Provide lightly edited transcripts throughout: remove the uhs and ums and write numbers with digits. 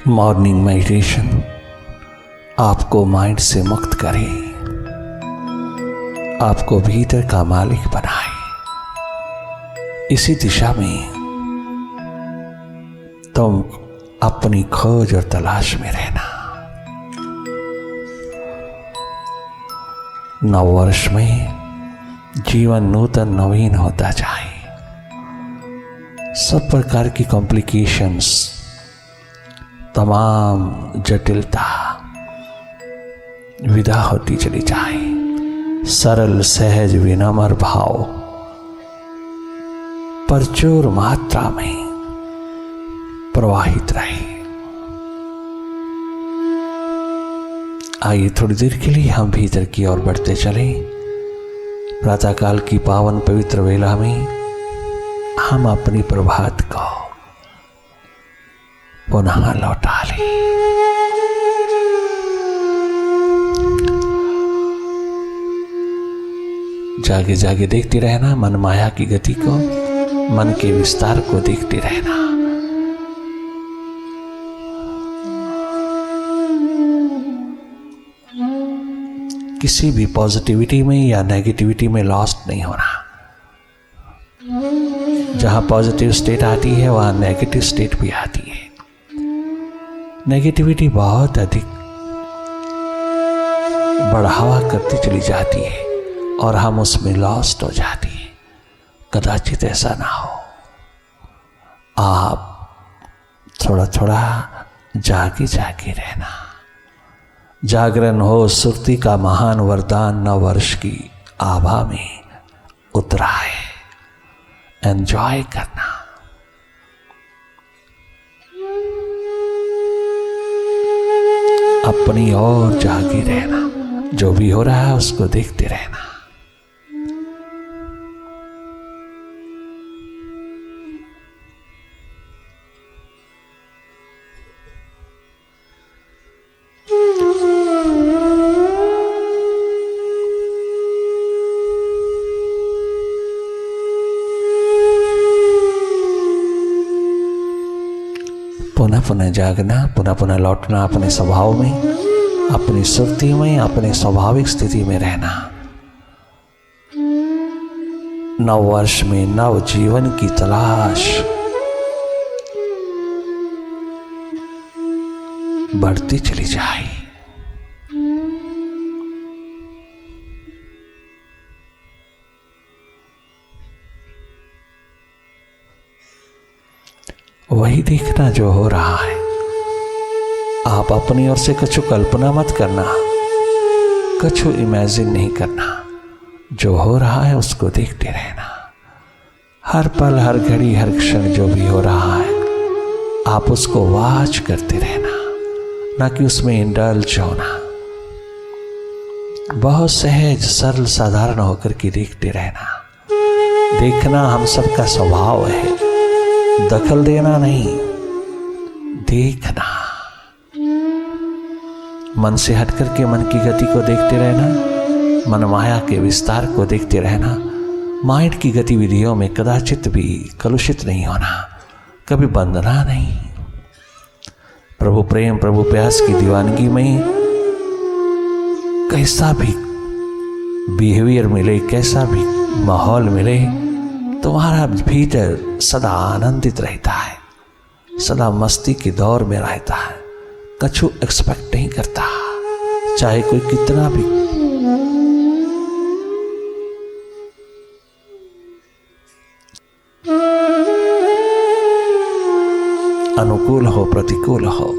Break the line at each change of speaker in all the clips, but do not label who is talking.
Morning meditation आपको mind से मुक्त करे, आपको भीतर का मालिक बनाए। इसी दिशा में तुम अपनी खोज और तलाश में रहना। नव वर्ष में जीवन नूतन नवीन होता जाए, सब प्रकार की कॉम्प्लिकेशंस, तमाम जटिलता विदा होती चली जाए। सरल सहज विनम्र भाव प्रचुर मात्रा में प्रवाहित रहे। आइए थोड़ी देर के लिए हम भीतर की ओर बढ़ते चलें। प्रातःकाल की पावन पवित्र वेला में हम अपनी प्रभात को पुनः लौटा लें। जागे जागे देखते रहना मन माया की गति को, मन के विस्तार को देखते रहना। किसी भी पॉजिटिविटी में या नेगेटिविटी में लॉस्ट नहीं होना। जहां पॉजिटिव स्टेट आती है वहां नेगेटिव स्टेट भी आती है। नेगेटिविटी बहुत अधिक बढ़ावा करती चली जाती है और हम उसमें लॉस्ट हो जाती है। कदाचित ऐसा ना हो। आप थोड़ा थोड़ा जागे जागे रहना। जागरण हो सुरती का महान वरदान नव वर्ष की आभा में उतरा है। एंजॉय करना। अपनी ओर जागे रहना। जो भी हो रहा है उसको देखते रहना। पुनः पुनः जागना, पुनः पुनः लौटना अपने स्वभाव में, अपनी सुरती में, अपने स्वाभाविक स्थिति में रहना। नव वर्ष में नव जीवन की तलाश बढ़ती चली जाए। वही देखना जो हो रहा है। आप अपनी ओर से कछु कल्पना मत करना, कछु इमेजिन नहीं करना। जो हो रहा है उसको देखते रहना। हर पल, हर घड़ी, हर क्षण जो भी हो रहा है आप उसको वाच करते रहना, ना कि उसमें इंडल्ज होना। बहुत सहज सरल साधारण होकर के देखते रहना। देखना हम सबका स्वभाव है, दखल देना नहीं, देखना। मन से हट करके मन की गति को देखते रहना, मन माया के विस्तार को देखते रहना। माइंड की गतिविधियों में कदाचित भी कलुषित नहीं होना, कभी बंधना नहीं। प्रभु प्रेम, प्रभु प्यास की दीवानगी में कैसा भी बिहेवियर मिले, कैसा भी माहौल मिले, तुम्हारा भीतर सदा आनंदित रहता है, सदा मस्ती के दौर में रहता है। कछु एक्सपेक्ट नहीं करता, चाहे कोई कितना भी अनुकूल हो प्रतिकूल हो,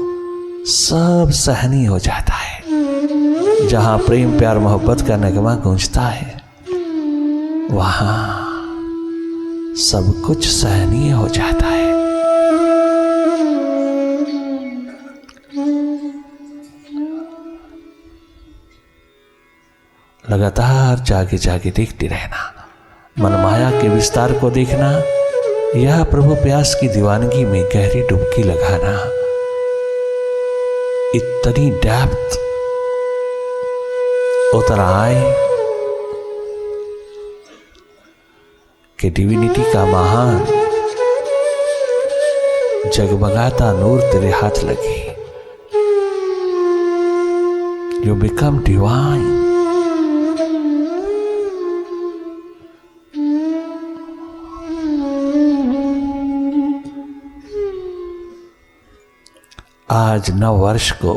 सब सहनीय हो जाता है। जहां प्रेम प्यार मोहब्बत का नगमा गूंजता है वहां सब कुछ सहनीय हो जाता है। लगातार जागे जागे देखते रहना, मन माया के विस्तार को देखना। यह प्रभु प्यास की दीवानगी में गहरी डुबकी लगाना। इतनी डेप्थ उतर आए कि डिविनिटी का महान जगमगाता नूर तेरे हाथ लगे। You become divine. आज नव वर्ष को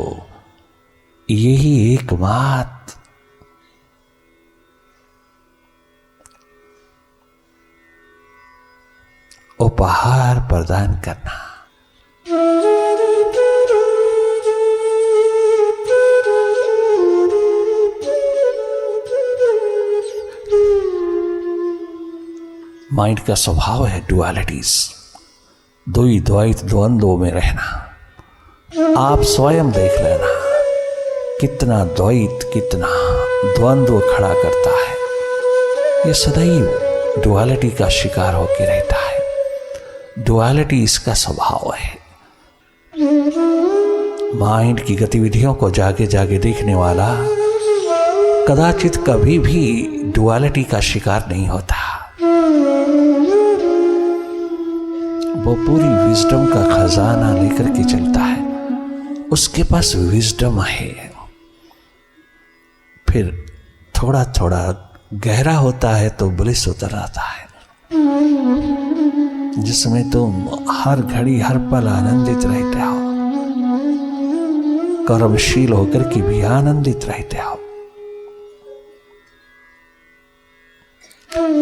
यही एकमात्र उपहार प्रदान करना। माइंड का स्वभाव है डुअलिटीज, द्वैत द्वंद्वों में रहना। आप स्वयं देख लेना कितना द्वैत, कितना द्वंद्व खड़ा करता है। ये सदैव डुअलिटी का शिकार होकर रहता है। डुअलिटी इसका स्वभाव है। माइंड की गतिविधियों को जागे जागे देखने वाला कदाचित कभी भी डुअलिटी का शिकार नहीं होता। वो पूरी विजडम का खजाना लेकर के चलता है। उसके पास विजडम है। फिर थोड़ा थोड़ा गहरा होता है तो ब्लिस उतर आता है, जिसमें तुम हर घड़ी हर पल आनंदित रहते हो, कर्मशील होकर के भी आनंदित रहते हो।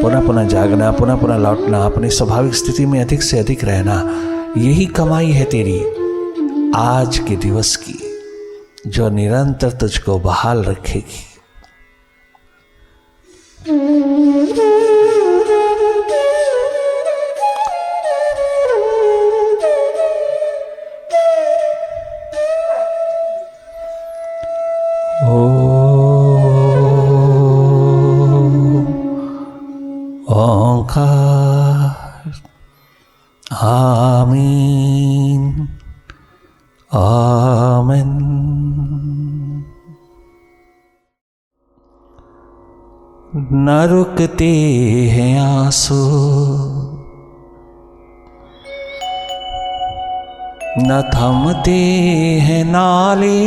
पुनः पुनः जागना, पुनः पुनः लौटना, अपनी स्वाभाविक स्थिति में अधिक से अधिक रहना, यही कमाई है तेरी आज के दिवस की, जो निरंतर तुझको बहाल रखेगी। ओंकार आमीन आमीन। न रुकते हैं आंसू, न थमते हैं नाले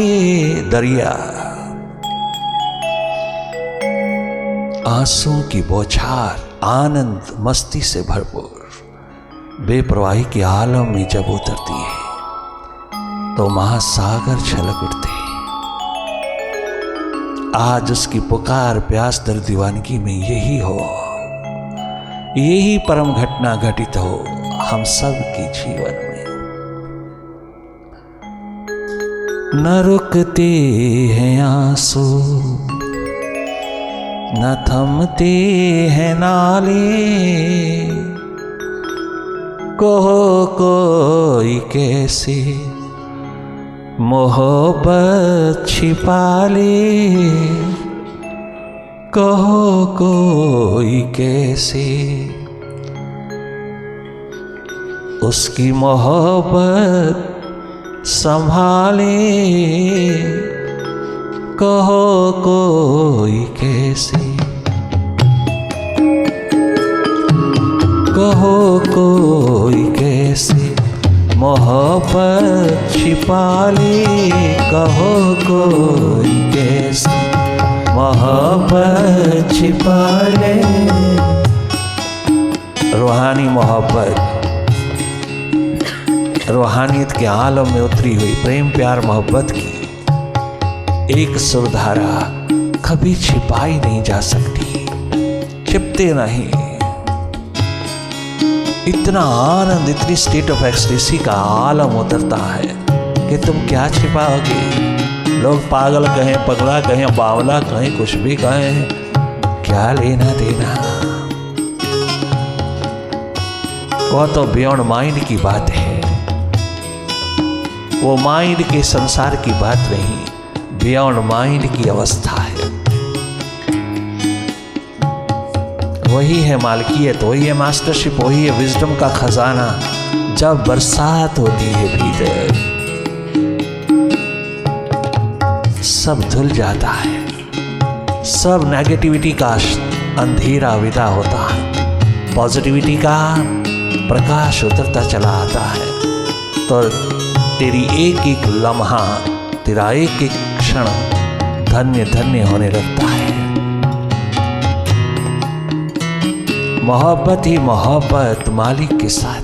दरिया। आंसू की बौछार आनंद मस्ती से भरपूर बेपरवाही के आलम में जब उतरती है तो महासागर छलक उठते हैं। आज उसकी पुकार प्यास दर्द दीवानगी में यही हो, यही परम घटना घटित हो हम सब के जीवन में। न रुकते हैं आंसू, न थमते हैं नाले, कहो कोई कैसे मोहब्बत छिपा ले, कहो कोई कैसे उसकी मोहब्बत संभाले, कहो कोई कैसे, कहो कोई कैसे मोहब्बत छिपा ले, कहो कोई कैसे मोहब्बत छिपा ले। रूहानी मोहब्बत, रूहानियत के आलम में उतरी हुई प्रेम प्यार मोहब्बत की एक सुरधारा कभी छिपाई नहीं जा सकती, छिपते नहीं। इतना आनंद, इतनी स्टेट ऑफ एक्सटेसी का आलम उतरता है कि तुम क्या छिपाओगे। लोग पागल कहें, पगला कहें, बावला कहें, कुछ भी कहें, क्या लेना देना। वो तो बियॉन्ड माइंड की बात है, वो माइंड के संसार की बात नहीं, बियॉन्ड माइंड की अवस्था है। वही है मालकियत, वही है मास्टरशिप, वही है विजडम का खजाना। जब बरसात होती है भीतर सब धुल जाता है, सब नेगेटिविटी का अंधेरा विदा होता है, पॉजिटिविटी का प्रकाश उतरता चला आता है। तो तेरी एक एक लम्हा, तेरा एक एक क्षण धन्य धन्य होने लगता है। मोहब्बत ही मोहब्बत मालिक के साथ,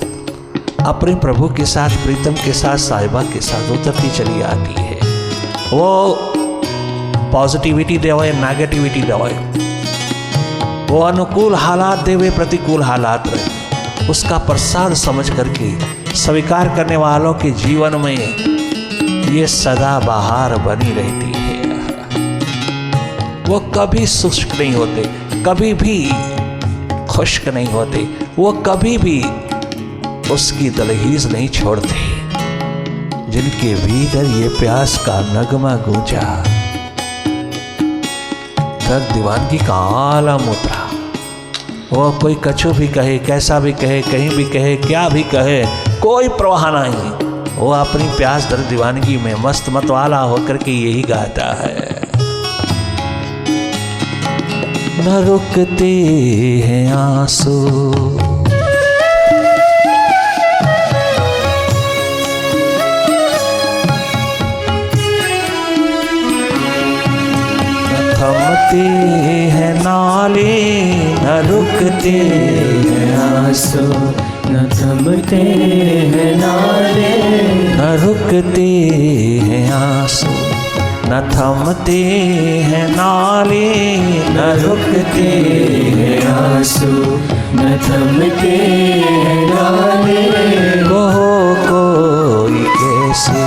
अपने प्रभु के साथ, प्रीतम के साथ, साहिबा के साथ उतरती चली आती है। वो पॉजिटिविटी देवे, नेगेटिविटी देवे, वो अनुकूल हालात देवे, प्रतिकूल हालात रहे, उसका प्रसाद समझ करके स्वीकार करने वालों के जीवन में ये सदा बहार बनी रहती है। वो कभी शुष्क नहीं होते, कभी भी खुश्क नहीं होते, वो कभी भी उसकी दलहीज नहीं छोड़ते। जिनके भीतर ये प्यास का नगमा गूंजा, दर्द दीवानगी का आलम उतरा। वो कोई कछु भी कहे, कैसा भी कहे, कहीं भी कहे, क्या भी कहे, कोई परवाह नहीं। वो अपनी प्यास दर्द दीवानगी में मस्त मतवाला होकर के यही गाता है। न रुकते हैं आंसू, थमते हैं नाले, न रुकते हैं आंसू,
न थमते हैं नाले,
न रुकते हैं आंसू, न थमते हैं नाले,
न रुकते हैं आंसू, न थमते हैं नाले।
कहो कोई कैसे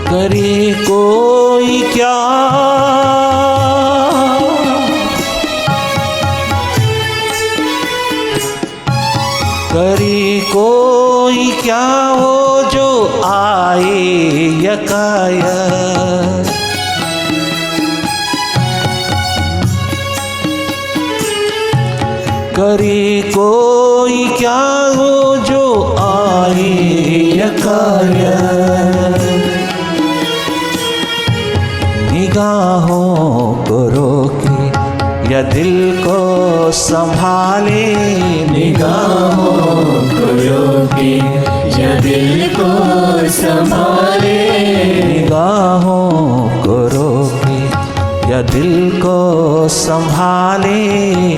करे कोई क्या, करे कोई क्या वो जो आए यकायक। करे कोई क्या वो जो आए यकायक। निगाहों को रोके या दिल को संभाले,
निगाहों को रोके या दिल को संभाले,
निगाहों को रोके या दिल को संभाले,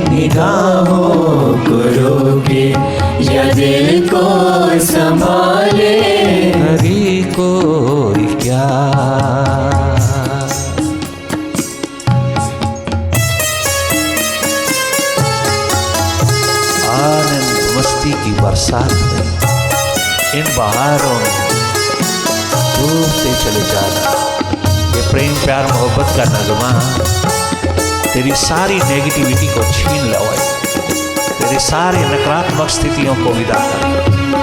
निगाहों को रोके या दिल को संभाले।
करी कोई क्या, की बरसात में, इन बहारों में डूबते चले जाना। ये प्रेम प्यार मोहब्बत का नगमा तेरी सारी नेगेटिविटी को छीन लवाए, तेरी सारी नकारात्मक स्थितियों को विदा करे,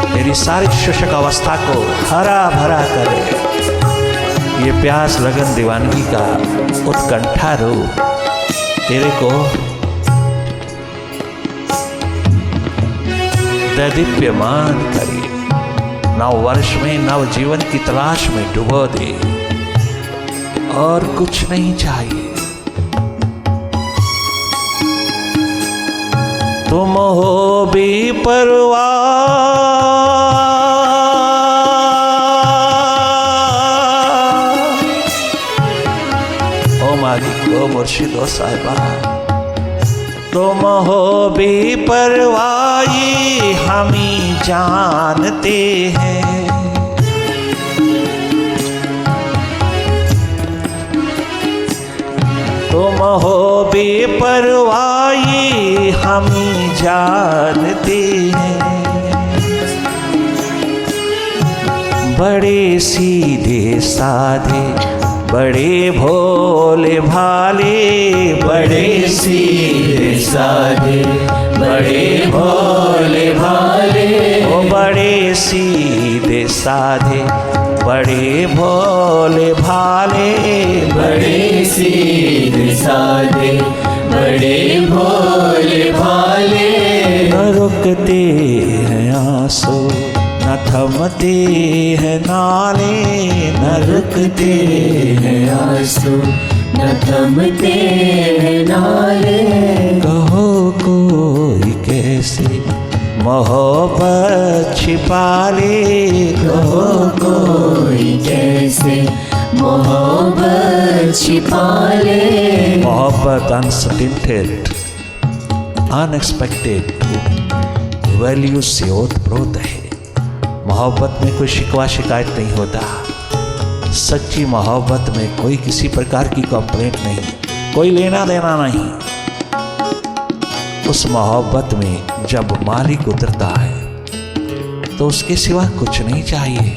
तेरी सारी शुष्क अवस्था को हरा भरा करे। ये प्यास लगन दीवानगी का उत्कंठा रूप तेरे को दैदीप्यमान करे, नव वर्ष में नव जीवन की तलाश में डुबो दे, और कुछ नहीं चाहिए। तुम हो बेपरवाह, ओ मालिक, ओ मुर्शिद, ओ साहिबा, तुम हो बेपरवाही हम ही जानते हैं। तुम हो बेपरवाही हम ही जानते हैं। बड़े सीधे साधे बड़े भोले भाले,
बड़े सीधे साधे, बड़े भोले भाले,
ओ बड़े सीधे साधे, बड़े भोले भाले,
बड़े सीधे साधे, बड़े भोले भाले।
न रुकते हैं आंसू, न थमते हैं नाले, न
रुकते हैं आंसू, न थमते हैं नाले।
कहो कोई कैसे मोहब्बत छिपा ले,
कहो कोई कैसे मोहब्बत छिपा ले।
मोहब्बत अनसटिंटेड, अनएक्सपेक्टेड वैल्यू से ओतप्रोत है। मोहब्बत में कोई शिकवा शिकायत नहीं होता। सच्ची मोहब्बत में कोई किसी प्रकार की कंप्लेंट नहीं, कोई लेना देना नहीं। उस मोहब्बत में जब मालिक उतरता है तो उसके सिवा कुछ नहीं चाहिए।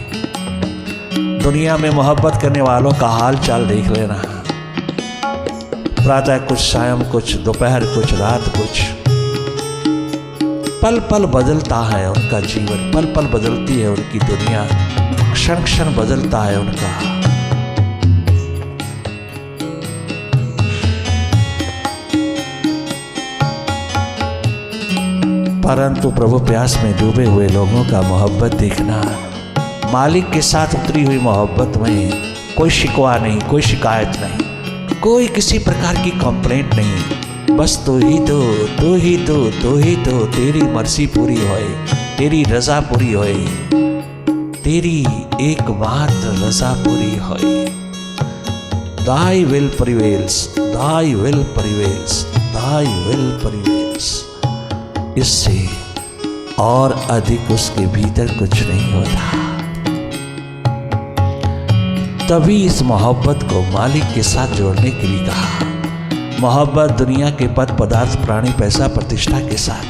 दुनिया में मोहब्बत करने वालों का हाल चाल देख लेना। प्रातः कुछ, शाम कुछ, दोपहर कुछ, रात कुछ। पल पल बदलता है उनका जीवन, पल पल बदलती है उनकी दुनिया, क्षण क्षण बदलता है उनका। परंतु प्रभु प्यास में डूबे हुए लोगों का मोहब्बत देखना, मालिक के साथ उतरी हुई मोहब्बत में कोई शिकवा नहीं, कोई शिकायत नहीं, कोई किसी प्रकार की कंप्लेंट नहीं। बस तू ही तो, तू ही तो, तू ही तो, तेरी मर्जी पूरी होए, तेरी रजा पूरी होए, तेरी एकमात्र रजा पूरी होए। Thy will prevails, Thy will prevails, Thy will prevails। इससे और अधिक उसके भीतर कुछ नहीं होता। तभी इस मोहब्बत को मालिक के साथ जोड़ने के लिए कहा। मोहब्बत दुनिया के पद पदार्थ, प्राणी, पैसा, प्रतिष्ठा के साथ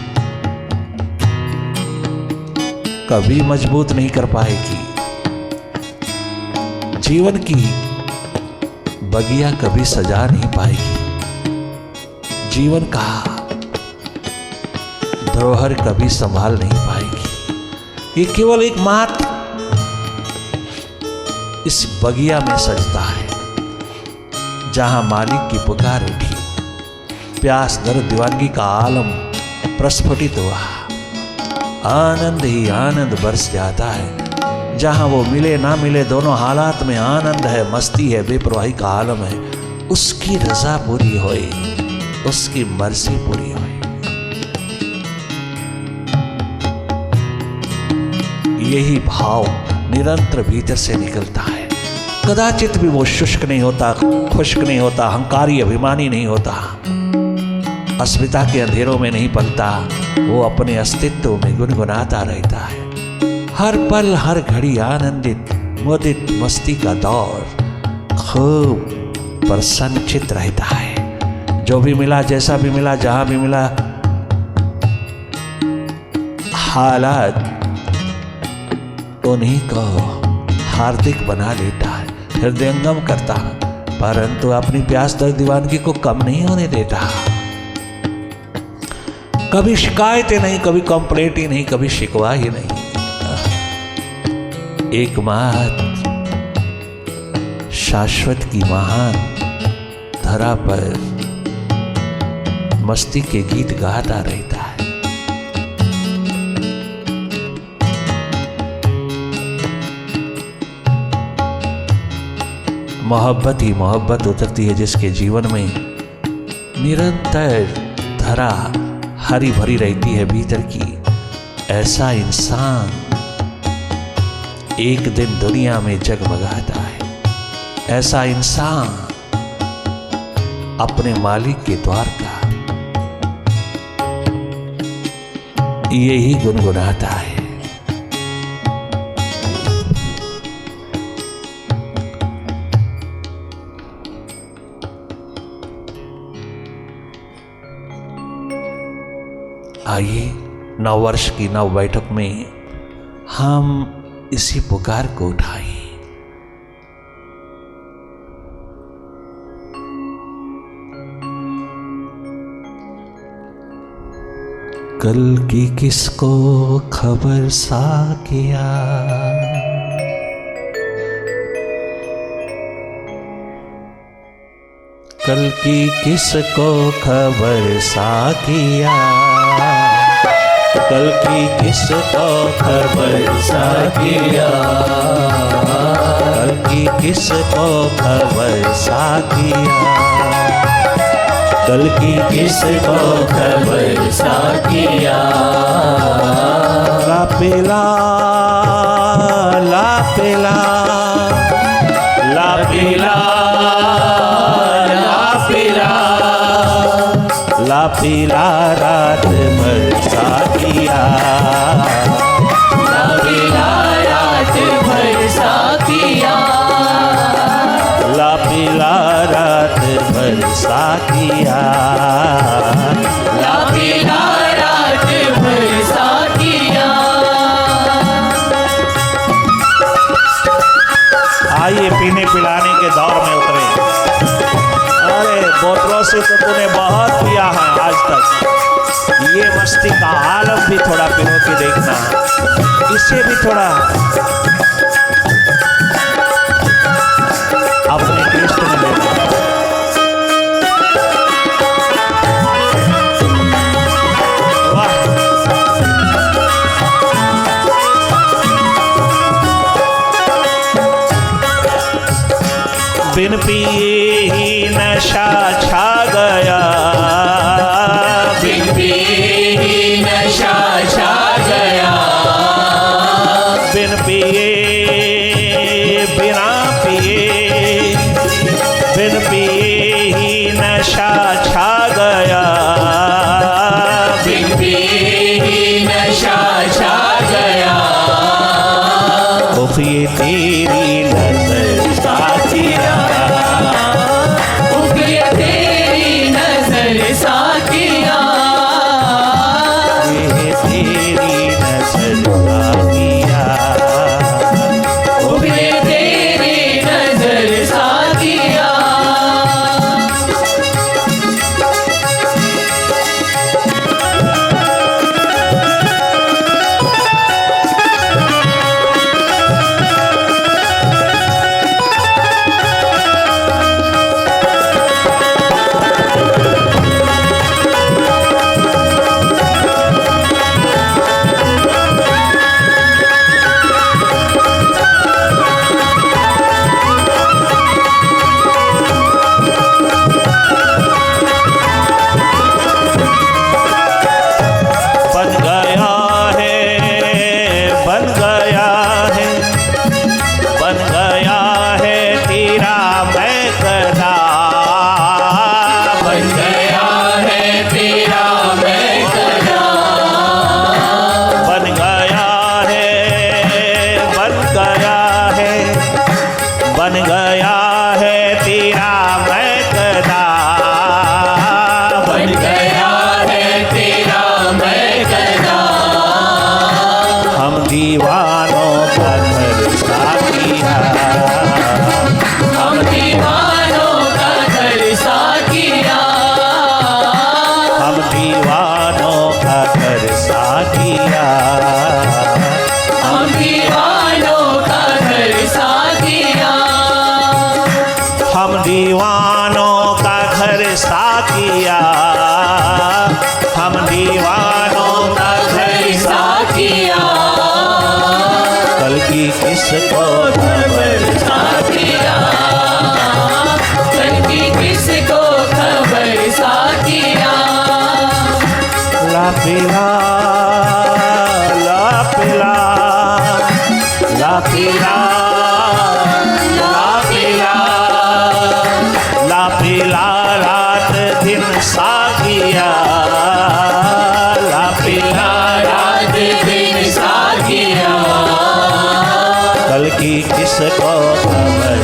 कभी मजबूत नहीं कर पाएगी। जीवन की बगिया कभी सजा नहीं पाएगी। जीवन का धरोहर कभी संभाल नहीं पाएगी। ये केवल एक मात्र इस बगिया में सजता है जहां मालिक की पुकार उठी, प्यास, दर्द, दीवानगी का आलम प्रस्फुटित हुआ, आनंद ही आनंद बरस जाता है। जहां वो मिले ना मिले, दोनों हालात में आनंद है, मस्ती है, बेपरवाही का आलम है। उसकी रजा पूरी होए, उसकी मर्जी पूरी होए। यही भाव निरंतर भीतर से निकलता है। कदाचित भी वो शुष्क नहीं होता, खुश्क नहीं होता, अहंकारी अभिमानी नहीं होता, अस्मिता के अंधेरों में नहीं पलता। वो अपने अस्तित्व में गुनगुनाता रहता है। हर पल हर घड़ी आनंदित, मुदित, मस्ती का दौर, खूब प्रसन्नचित रहता है। जो भी मिला, जैसा भी मिला, जहां भी मिला, हालात उन्हीं को हार्दिक बना लेता है, हृदयंगम करता है, परंतु अपनी प्यास, दर्द, दीवानगी को कम नहीं होने देता। कभी शिकायतें नहीं, कभी कंप्लेंट ही नहीं, कभी शिकवा ही नहीं। एकमात्र शाश्वत की महान धरा पर मस्ती के गीत गाता रहता है। मोहब्बत ही मोहब्बत उतरती है जिसके जीवन में निरंतर धरा हरी भरी रहती है भीतर की। ऐसा इंसान एक दिन दुनिया में जगमगाता है। ऐसा इंसान अपने मालिक के द्वार का यही गुनगुनाता है। आइए नव वर्ष की नव बैठक में हम इसी पुकार को उठाएं। कल की किसको खबर साकिया, कल की किसको खबर साकिया, कल की किसको खबर साकिया, कल की किसको खबर साकिया, कल की किसको खबर साकिया। ला पिला ला पिला ला पिला ला पिला रात भर साकिया,
ला पिला रात भर साकिया,
ला पिला रात भर साकिया,
ला पिला रात भर साकिया।
आइए पीने पिलाने के दौर में उतरे। अरे बोतलों से तो तूने बहुत पिया है आज तक, ये मस्ती का आलम भी थोड़ा पिरो के देखना, इसे भी थोड़ा अपने टेस्ट में लेना। वाह, बिन पिए ही नशा छा गया,
बिन पिए ही नशा छा गया,
बिन पिए बिना पिए, बिन पिए ही नशा छा गया,
बिन पिए ही नशा छा गया।
उफ ये तेरी नजर साकिया,
उफ ये तेरी नजर साकिया,
ये तेरी नजर साकिया,
उफ ये तेरी नजर साकिया।
बन गया है तेरा मैकदा,
बन गया है तेरा मैकदा।
हम दीवानों का घर साकिया,
हम दीवानों का घर साकिया,
हम दीवानों का घर साकिया,
हम दीवानों का घर साकिया,
हम दीवानों का घर साकिया, हम दीवानों का घर
साकिया।
कल की किसको
खबर साकिया, कल की किसको खबर साकिया।
ला पिला ला पिला ला पिला ला पिला ला पिला रात दिन साकिया, ला पिला
रात दिन साकिया।
कल की किसको खबर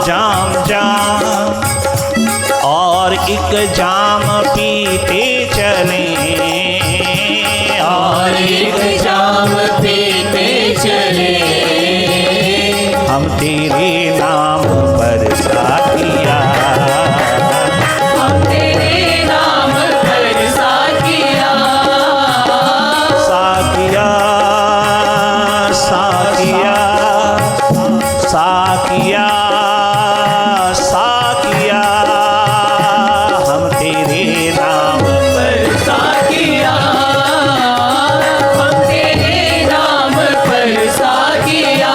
जाम जाम और एक जाम पीते चले
और एक जाम पीते चले
हम तेरे नाम पर साथिया
हम तेरे नाम पर साथिया
साथिया साथिया साथिया साथिया हम तेरे नाम पर
साथिया हम तेरे नाम पर साथिया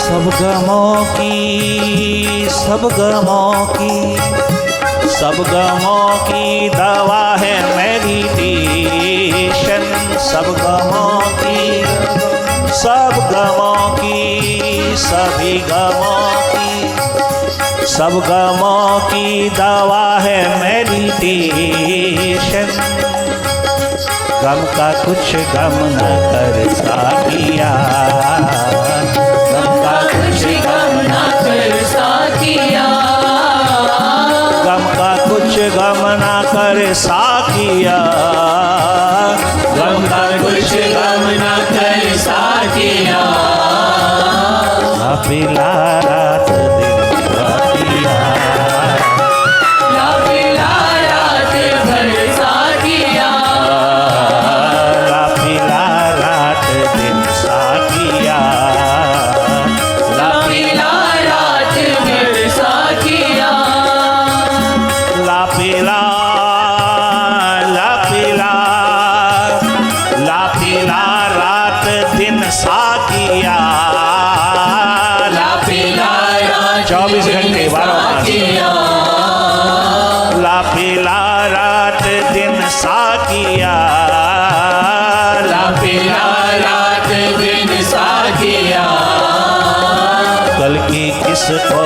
सब गमों की सब गमों की सब गमों की दवा है मेडिटेशन सब गमों की सब गमों की सभी गमों की सब गमों की दवा है मेडिटेशन गम का कुछ गम न कर साथिया गम का
कुछ गम ना कर साथिया
गम का कुछ गम ना कर साथिया
गम का कुछ गम ना कर साथिया
ना पिला रात दिन साथिया
ना पिला रात भर साथिया
ना पिला रात दिन साथिया
ना पिला रात भर साथिया
ला पिला ला पिला ला पिला रात दिन साथिया
ला पिला रात
24 घंटे 12 मास
साथिया
ला पिला रात दिन साथिया
ला पिला रात दिन साथिया
कल की किसको